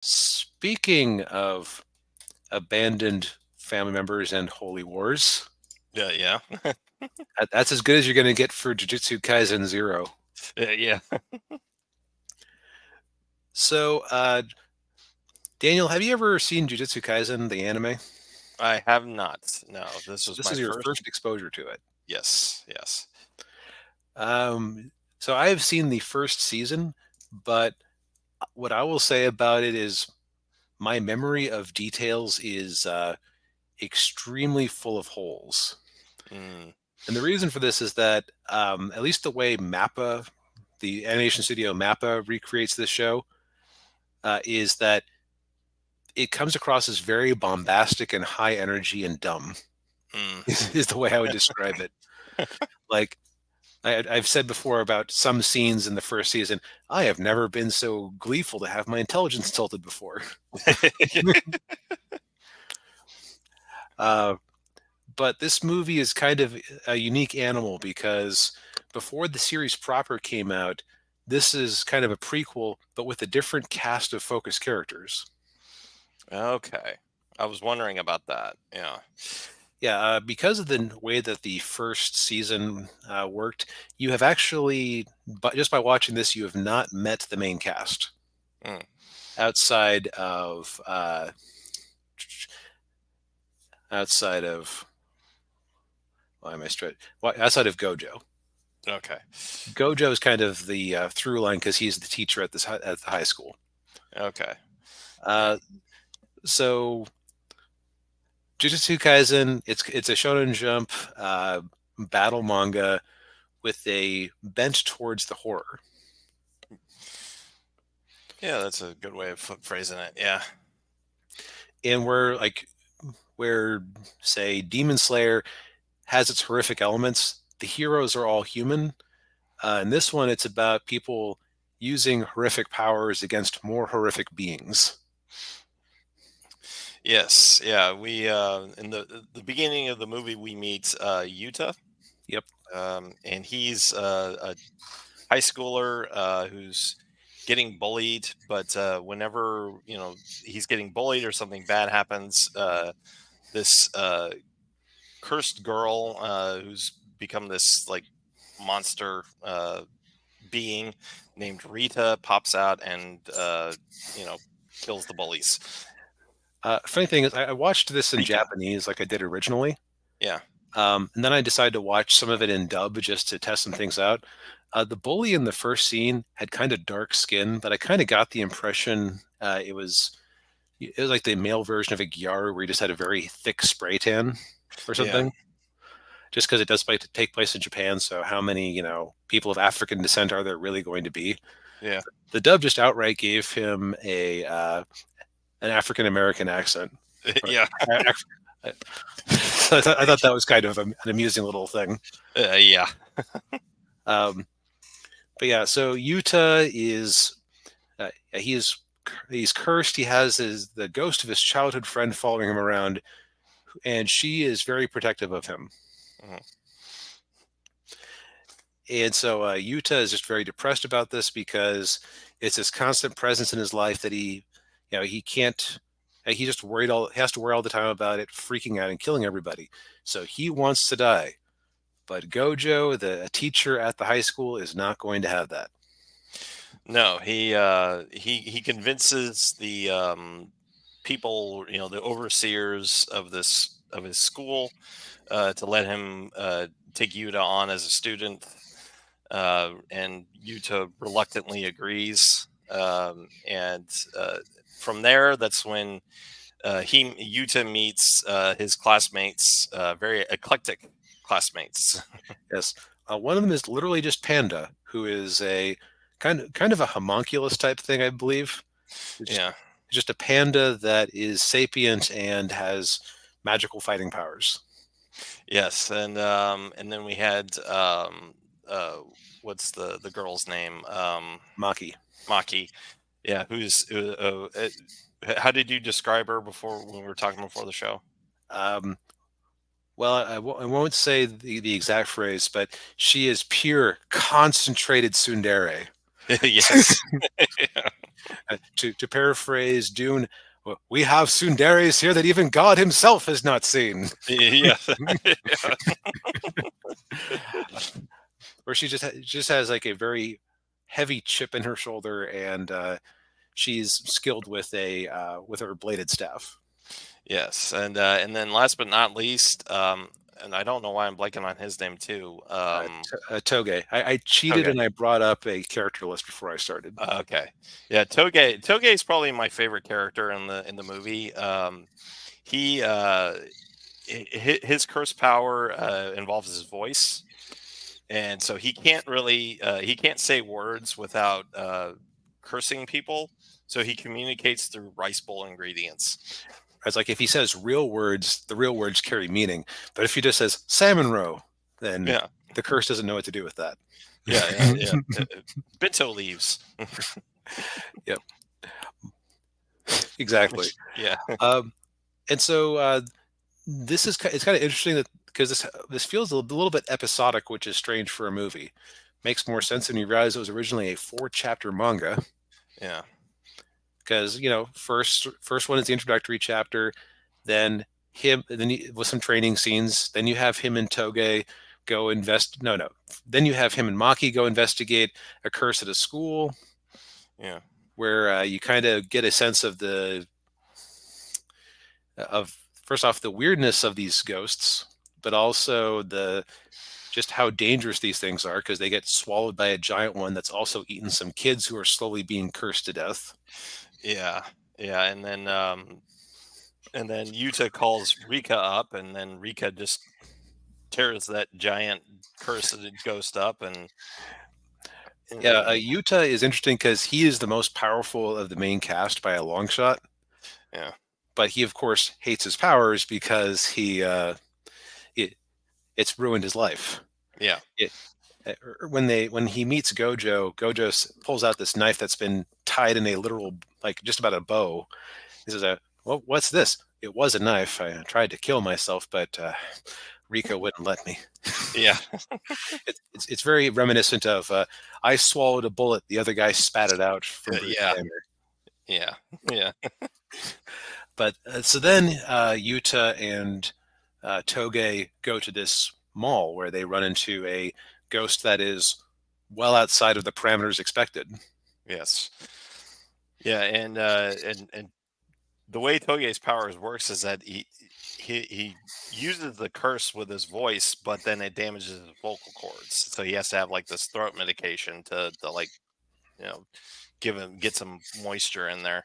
Speaking of abandoned family members and holy wars, Yeah, yeah, that's as good as you're going to get for Jujutsu Kaisen Zero. yeah. So, Daniel, have you ever seen Jujutsu Kaisen, the anime? I have not. No, this So was this my is your first. first exposure to it. Yes, yes. So I have seen the first season, but what I will say about it is my memory of details is extremely full of holes. Mm, And the reason for this is that at least the way Mappa, the animation studio Mappa, recreates this show, is that it comes across as very bombastic and high energy and dumb. mm. Is the way I would describe it. Like I've said before about some scenes in the first season, I have never been so gleeful to have my intelligence insulted before. Uh, but this movie is kind of a unique animal because before the series proper came out, this is kind of a prequel, but with a different cast of focus characters. Okay, I was wondering about that. Yeah. Yeah, because of the way that the first season worked, you have actually, but just by watching this, you have not met the main cast Mm. outside of outside of why am I straight? Outside of Gojo. Okay. Gojo is kind of the through line because he's the teacher at at the high school. Okay. Uh, so Jujutsu Kaisen, it's a Shonen Jump battle manga with a bent towards the horror. Yeah, that's a good way of phrasing it. Yeah. And where say Demon Slayer has its horrific elements, the heroes are all human. In this one, it's about people using horrific powers against more horrific beings. Yes. Yeah. We in the beginning of the movie we meet Yuta, Yep. and he's a high schooler who's getting bullied, but whenever he's getting bullied or something bad happens, this cursed girl who's become this like monster being named Rita pops out and kills the bullies. Funny thing is, I watched this in Rika. Japanese like I did originally. Yeah. And then I decided to watch some of it in dub just to test some things out. The bully in the first scene had kind of dark skin, but I kind of got the impression it was like the male version of a Gyaru where he just had a very thick spray tan or Yeah. something. Just because it does take place in Japan, so how many people of African descent are there really going to be? Yeah. The dub just outright gave him a an African American accent. Yeah. I thought that was kind of an amusing little thing. Yeah. Um, but yeah, so Yuta is he's cursed. He has the ghost of his childhood friend following him around, and she is very protective of him. Mhm. And so Yuta is just very depressed about this because it's this constant presence in his life that he can't. He just he has to worry all the time about it, freaking out and killing everybody. So he wants to die, but Gojo, the teacher at the high school, is not going to have that. No, he convinces the people, the overseers of his school, to let him take Yuta on as a student, and Yuta reluctantly agrees. And from there, that's when Yuta meets his classmates, very eclectic classmates. Yes, one of them is literally just Panda, who is a kind of a homunculus type thing, I believe. It's Yeah. just a panda that is sapient and has magical fighting powers. Yes, and then we had uh, what's the girl's name? Maki. Maki. Yeah, how did you describe her before when we were talking before the show? Um, well, I won't say the exact phrase, but she is pure concentrated tsundere. Yes. To paraphrase Dune, we have tsunderes here that even God himself has not seen. Yeah. Where she just has like a very heavy chip in her shoulder, and she's skilled with her bladed staff. Yes, and then last but not least, and I don't know why I'm blanking on his name too. Toge. I cheated Okay. and I brought up a character list before I started. Okay. Yeah, Toge is probably my favorite character in the movie. He his curse power involves his voice, and so he can't say words without cursing people. So he communicates through rice bowl ingredients. It's like if he says real words, the real words carry meaning. But if he just says salmon roe, then Yeah, the curse doesn't know what to do with that. yeah. Bento leaves. Yep, exactly. Yeah. And so it's kind of interesting that because this feels a little bit episodic, which is strange for a movie. Makes more sense when you realize it was originally a 4-chapter manga. Yeah. Because first one is the introductory chapter, then with some training scenes, then you have him and Toge go then you have him and Maki go investigate a curse at a school. Yeah. Where you kind of get a sense of first off the weirdness of these ghosts, but also just how dangerous these things are, because they get swallowed by a giant one that's also eaten some kids who are slowly being cursed to death. Yeah, yeah, and then Yuta calls Rika up, and then Rika just tears that giant cursed ghost up, and yeah, Yuta is interesting because he is the most powerful of the main cast by a long shot. Yeah, but he of course hates his powers because it's ruined his life. Yeah. When he meets Gojo, Gojo pulls out this knife that's been tied in a literal, like just about a bow. He says, well, what's this? It was a knife. I tried to kill myself, but Rika wouldn't let me. Yeah. It's very reminiscent of I swallowed a bullet, the other guy spat it out from Bruce Yeah. Banner. Yeah. Yeah. But so then Yuta and Toge go to this mall where they run into a ghost that is well outside of the parameters expected. Yes. Yeah, and the way Toge's powers works is that he uses the curse with his voice, but then it damages his vocal cords. So he has to have like this throat medication to like, get some moisture in there.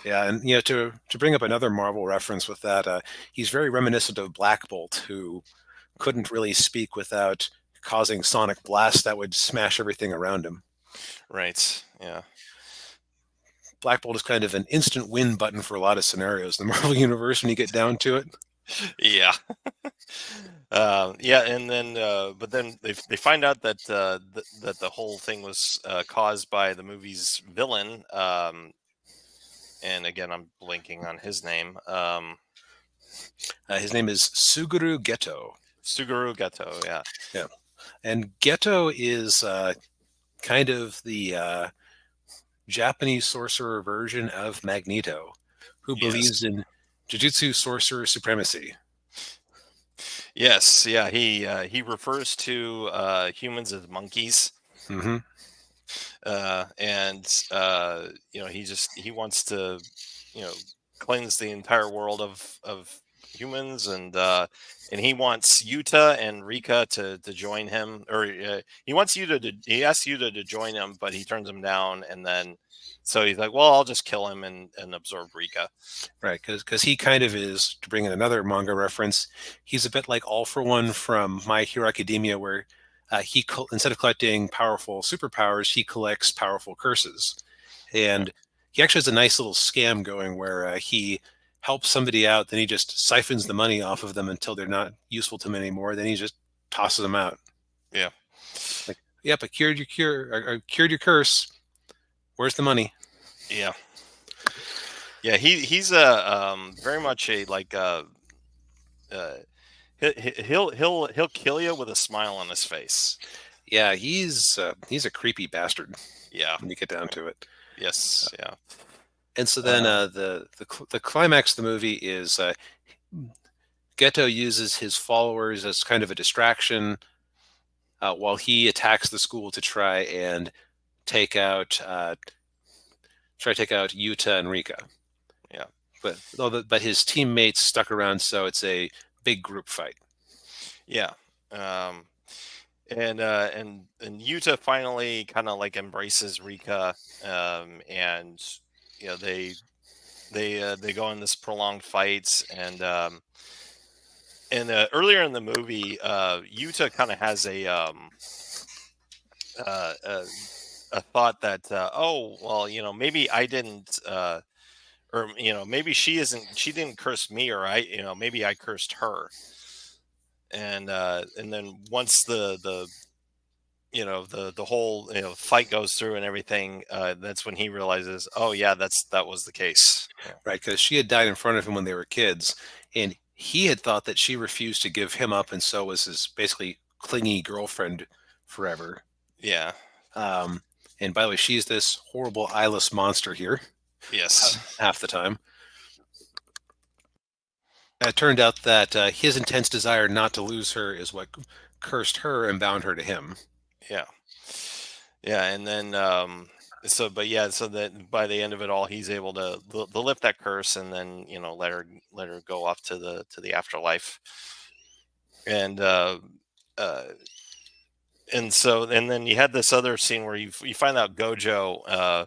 Yeah, and to bring up another Marvel reference with that, he's very reminiscent of Black Bolt, who couldn't really speak without causing sonic blasts that would smash everything around him. Right. Yeah. Black Bolt is kind of an instant win button for a lot of scenarios in the Marvel universe when you get down to it. Yeah. Yeah, and then but then they find out that that the whole thing was caused by the movie's villain. And again, I'm blanking on his name. His name is Suguru Geto. Suguru Geto, yeah. Yeah. And Geto is kind of the Japanese sorcerer version of Magneto, who believes in Jujutsu sorcerer supremacy. Yes, yeah, he refers to humans as monkeys. Mm-hmm. And he wants to cleanse the entire world of humans, and he wants Yuta and Rika to join him, or he asks Yuta to join him, but he turns him down, and then so he's like, well, I'll just kill him and absorb Rika. Right, because he kind of is, to bring in another manga reference, he's a bit like All for One from My Hero Academia, where instead of collecting powerful superpowers, he collects powerful curses. And he actually has a nice little scam going where he helps somebody out, then he just siphons the money off of them until they're not useful to him anymore. Then he just tosses them out. Yeah. Like, yep, I cured your curse. Where's the money? Yeah. Yeah, he's very much a like he'll kill you with a smile on his face. Yeah, he's a creepy bastard. Yeah. when you get down to it. Yes. Yeah. And so then the climax of the movie is Geto uses his followers as kind of a distraction while he attacks the school to try and take out Yuta and Rika. Yeah. But his teammates stuck around, so it's a big group fight. Yeah. And Yuta finally kind of like embraces Rika, and you know they go in this prolonged fight, and earlier in the movie, Yuta kind of has uh, a thought that oh well, you know, maybe I didn't or you know, maybe she didn't curse me, or I, you know, maybe I cursed her. And then once the you know the whole, you know, fight goes through and everything, that's when he realizes, oh yeah, that was the case. Yeah. Right, because she had died in front of him when they were kids, and he had thought that she refused to give him up, and so was his basically clingy girlfriend forever. Yeah. And by the way, she's this horrible eyeless monster here. Yes. Half the time. It turned out that his intense desire not to lose her is what cursed her and bound her to him. Yeah. Yeah, and then so that by the end of it all, he's able to lift that curse, and then, you know, let her go off to the afterlife. And and then you had this other scene where you find out Gojo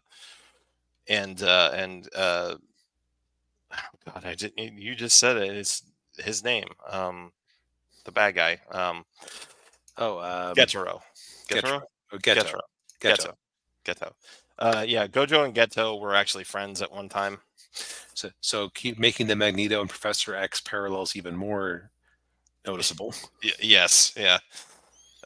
and oh God, I didn't, you just said it, it's his name, the bad guy, Getaro. Geto. Yeah, Gojo and Geto were actually friends at one time. So keep making the Magneto and Professor X parallels even more noticeable. Yes, yeah.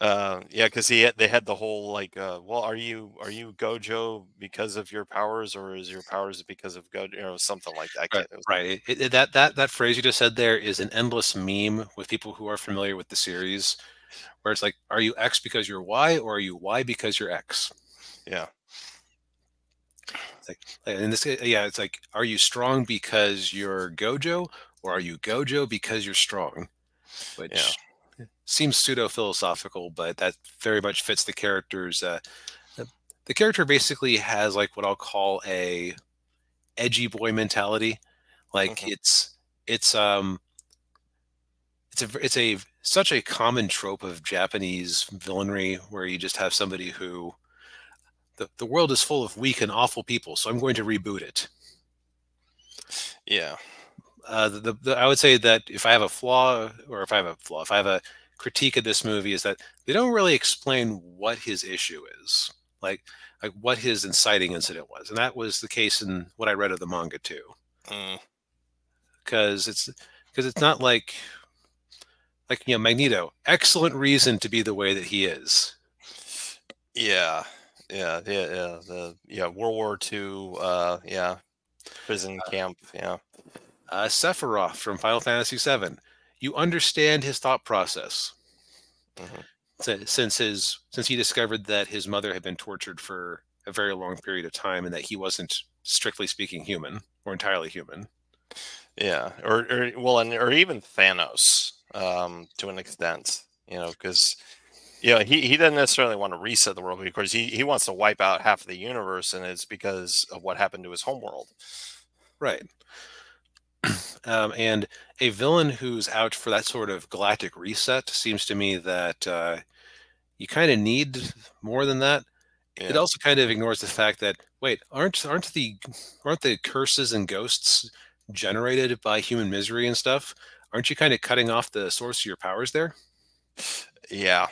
Yeah, because they had the whole like, well, are you Gojo because of your powers, or is your powers because of Gojo? You know, something like that. Right. That phrase you just said there is an endless meme with people who are familiar with the series, where it's like, are you X because you're Y, or are you Y because you're X? Yeah. It's like, in this, yeah, it's like, are you strong because you're Gojo, or are you Gojo because you're strong? Which seems pseudo-philosophical, but that very much fits the character's. The character basically has like what I'll call a edgy boy mentality. Like it's such a common trope of Japanese villainry, where you just have somebody who the world is full of weak and awful people, so I'm going to reboot it. Yeah. I would say that if I have a critique of this movie, is that they don't really explain what his issue is, like what his inciting incident was, and that was the case in what I read of the manga too. Because it's not like you know, Magneto, excellent reason to be the way that he is. Yeah. World War II. Prison camp. Yeah. Sephiroth from Final Fantasy VII. You understand his thought process. Since he discovered that his mother had been tortured for a very long period of time, and that he wasn't, strictly speaking, human or entirely human. Yeah, or even Thanos, to an extent, you know, because he doesn't necessarily want to reset the world, because he wants to wipe out half of the universe, and it's because of what happened to his homeworld. Right. And a villain who's out for that sort of galactic reset seems to me that you kind of need more than that. Yeah. It also kind of ignores the fact that, wait, aren't the curses and ghosts generated by human misery and stuff? Aren't you kind of cutting off the source of your powers there? Yeah.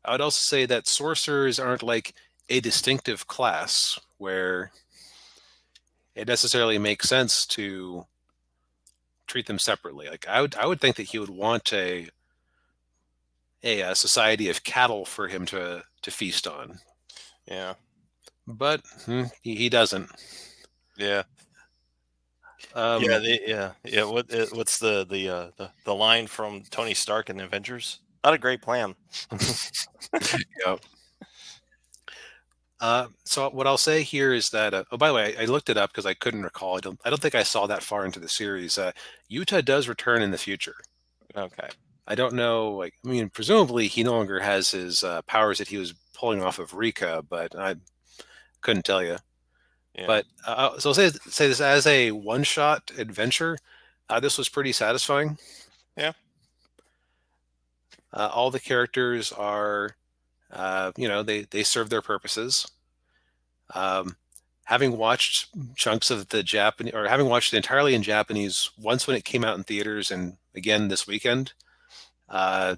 I would also say that sorcerers aren't like a distinctive class where it necessarily makes sense to treat them separately. Like I would think that he would want a society of cattle for him to feast on. Yeah, but he doesn't. Yeah. What's the line from Tony Stark in Avengers? Not a great plan. Yeah. So what I'll say here is that oh, by the way, I looked it up because I couldn't recall. I don't think I saw that far into the series. Yuta does return in the future. Okay. I don't know. Like, I mean, presumably he no longer has his powers that he was pulling off of Rika, but I couldn't tell you. Yeah. But so I'll say this as a one-shot adventure. This was pretty satisfying. Yeah. All the characters are, they serve their purposes. Um, having watched chunks of the Japanese, or having watched it entirely in Japanese once when it came out in theaters, and again this weekend, uh,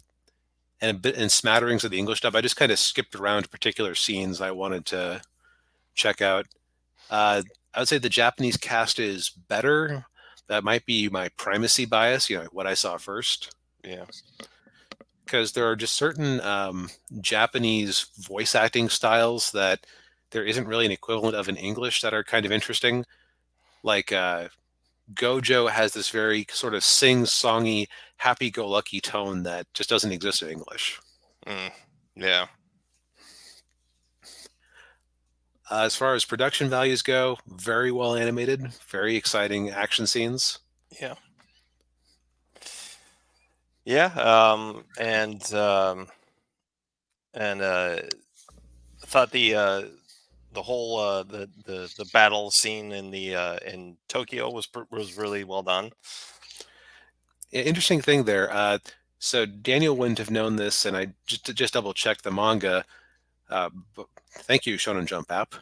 and a bit in smatterings of the English dub, I just kind of skipped around particular scenes I wanted to check out. I would say the Japanese cast is better. That might be my primacy bias, what I saw first. Yeah. Because there are just certain Japanese voice acting styles that there isn't really an equivalent of in English that are kind of interesting. Like Gojo has this very sort of sing-songy, happy-go-lucky tone that just doesn't exist in English. Yeah. As far as production values go, very well animated, very exciting action scenes. Yeah. Yeah. I thought the whole the battle scene in Tokyo was really well done. Interesting thing there. So Daniel wouldn't have known this, and I just double checked the manga. But thank you, Shonen Jump app.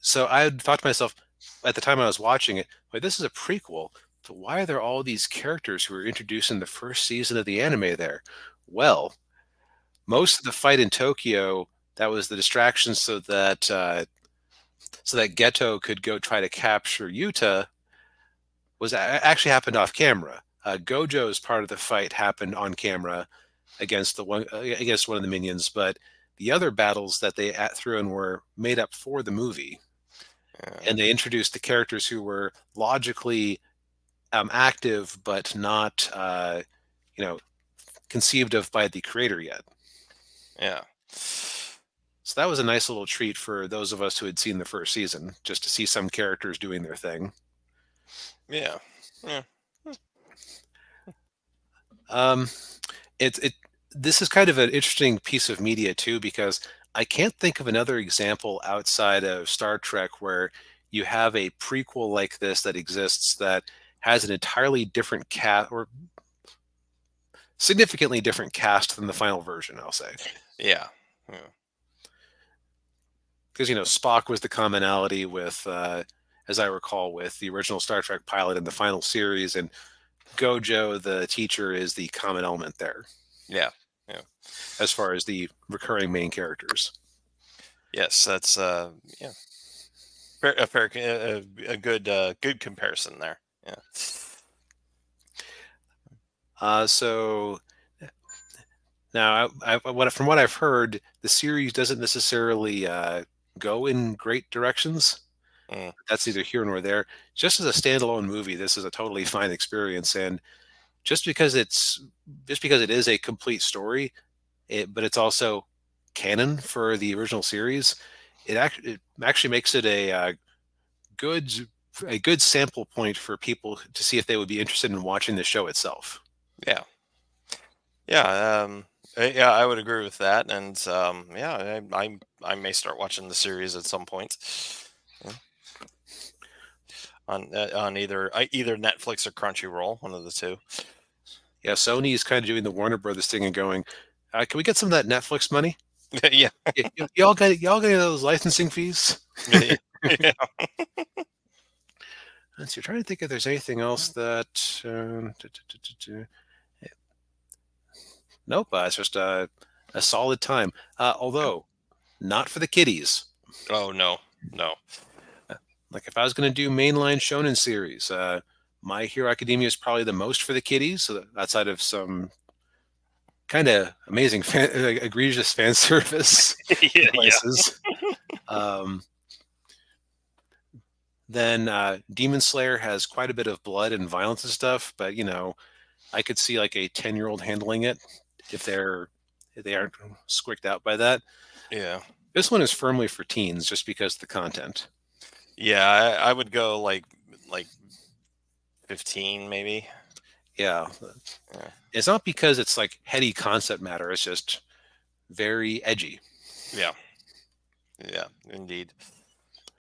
So I had thought to myself at the time I was watching it, wait, this is a prequel. So why are there all these characters who were introduced in the first season of the anime there? Well, most of the fight in Tokyo, that was the distraction so that Geto could go try to capture Yuta, was actually happened off camera. Gojo's part of the fight happened on camera against one of the minions, but the other battles that they threw in were made up for the movie, and they introduced the characters who were logically active but not, conceived of by the creator yet. Yeah. So that was a nice little treat for those of us who had seen the first season, just to see some characters doing their thing. Yeah. Yeah. This is kind of an interesting piece of media too, because I can't think of another example outside of Star Trek where you have a prequel like this that exists that has an entirely different cast, or significantly different cast than the final version, I'll say. Yeah. Because, Spock was the commonality with, as I recall, with the original Star Trek pilot in the final series, and Gojo, the teacher, is the common element there. Yeah. Yeah. As far as the recurring main characters. Yes, that's a good comparison there. Yeah. So now, from what I've heard, the series doesn't necessarily go in great directions. That's neither here nor there. Just as a standalone movie, this is a totally fine experience, and just because it is a complete story, but it's also canon for the original series, it actually makes it a good sample point for people to see if they would be interested in watching the show itself. Yeah. Yeah. Yeah, I would agree with that, and yeah, I may start watching the series at some point. Yeah. On either Netflix or Crunchyroll, one of the two. Yeah, Sony is kind of doing the Warner Brothers thing and going, "Can we get some of that Netflix money?" Yeah. y'all getting those licensing fees? Yeah. So you're trying to think if there's anything else that. Nope, it's just a solid time. Although, not for the kiddies. Oh no. Like if I was going to do mainline shonen series, My Hero Academia is probably the most for the kiddies. So outside of some kind of amazing egregious fan service places. Then Demon Slayer has quite a bit of blood and violence and stuff, but I could see like a 10-year-old handling it if they're they aren't squicked out by that. Yeah. This one is firmly for teens just because of the content. Yeah, I would go like 15 maybe. Yeah. Yeah. It's not because it's like heady concept matter. It's just very edgy. Yeah. Yeah, indeed.